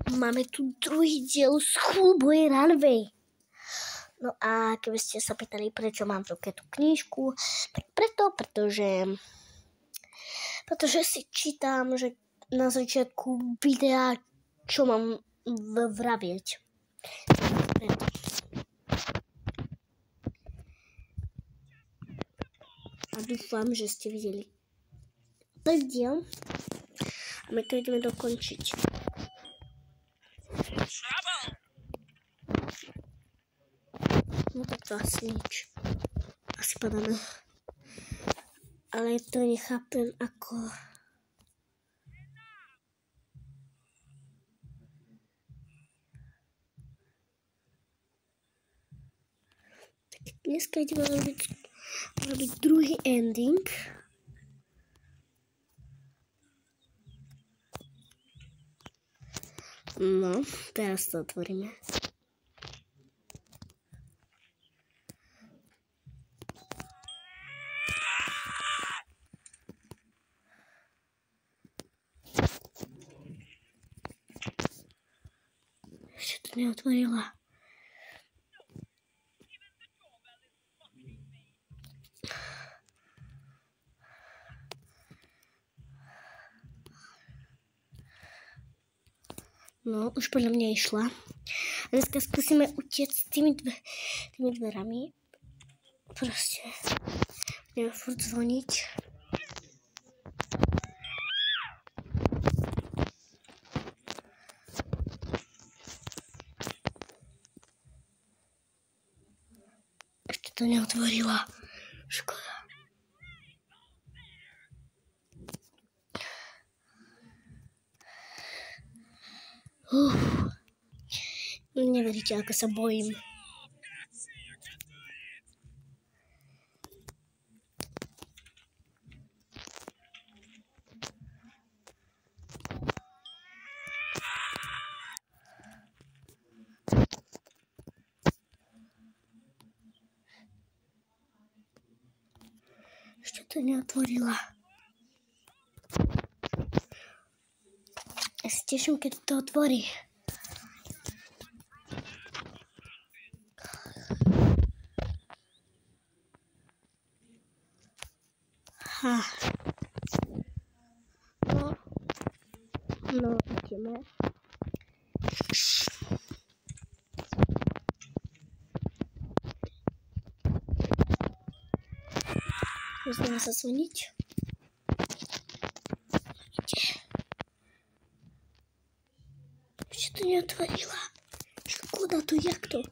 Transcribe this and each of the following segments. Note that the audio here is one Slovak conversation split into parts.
Máme tu druhý diel Schoolboy Runway. No a keby ste sa pýtali, prečo mám v ruke tú knižku, tak pretože si čítam, že na začiatku videa, čo mám vravieť. A dúfam, že ste videli prvý diel a my to ideme dokončiť. No tak to asi nič. Asi padáme. Ale to nechápem ako... Tak dneska ideme robiť druhý ending. No, teraz to otvoríme. Ešte to neotvorila. No, už podľa mňa išla. A dneska skúsime utiecť tými dverami. Proste budeme furt zvoniť. Ešte to neotvorila. Škoda. Neveríte, ako sa bojím. Ešte to neotvorila. Ja sa teším, keď to otvorí. No, ideme. Musíme sa zvoniť. Ešte to neotvorila. Škoda to, jak to?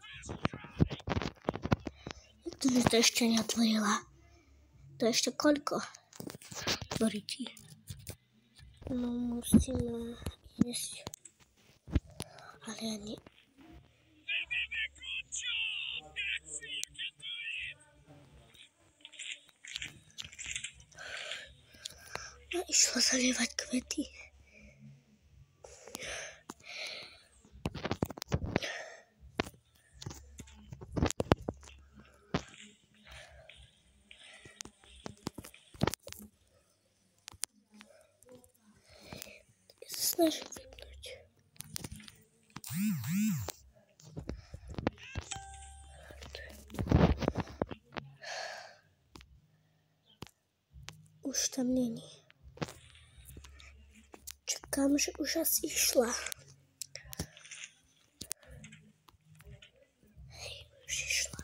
Jak to, že to ešte neotvorila? To ešte koľko? Tvoríte. No, musíme ísť. Ale ja nie. Ja išla zalievať kvety. Ja sa snažím vypnúť. Už tam není. Čakám, že už asi išla. Hej, už išla.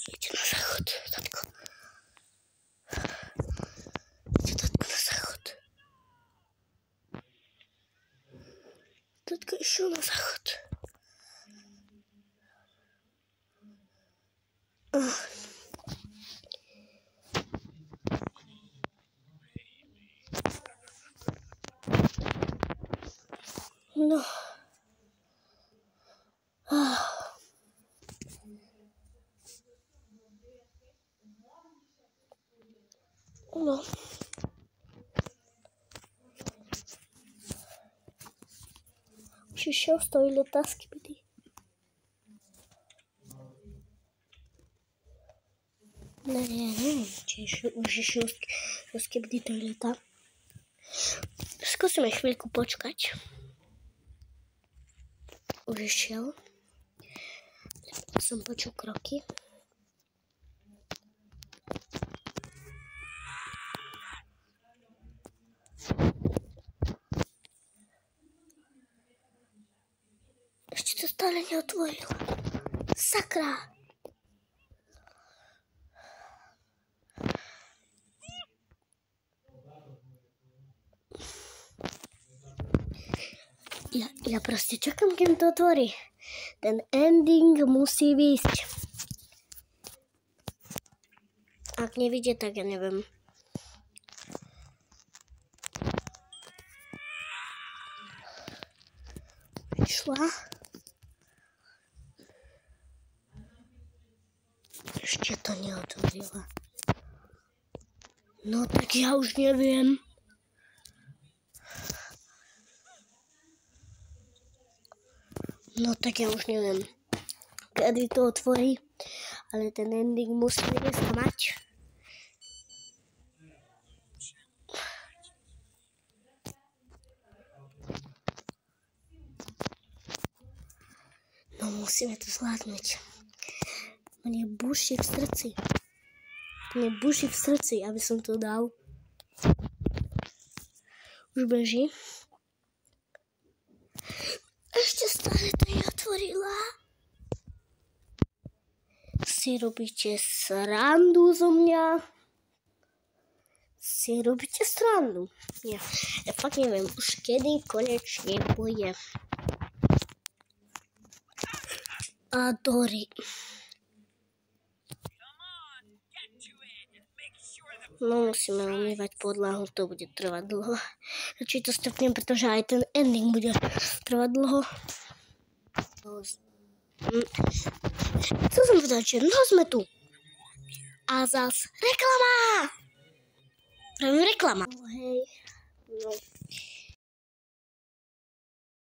Idete na záchod, tatko. Idete, tatko, na záchod. Tatko išiel na záchod. No. No. Přišel z toileta skibidi. neviem, či už išiel do Skibidi Toileta. Skúsime chvíľku počkať. Už išiel. Som počul kroky. Ešte to stále neotvoril. Sakra! Ja proste čakám, kým to otvorí. Ten ending musí výjsť. Ak nevidie, tak ja neviem. Išla. Ešte to neotvorila. No tak ja už neviem. No tak ja už neviem, kedy to otvorí, ale ten ending musí dneska mať. No musíme to zvládnuť. Mne buší v srdci. Aby som to dal. Už beží. Ešte stále to neotvorila. Si robíte srandu zo mňa? Ja fakt neviem, už kedy konečne bude. A Dory. No musíme umývať podlahu, to bude trvať dlho. Radšej to stopnem, pretože aj ten ending bude trvať dlho. Chcel som povedať, že no sme tu. A zas reklama! Pravím reklama. Hej, no.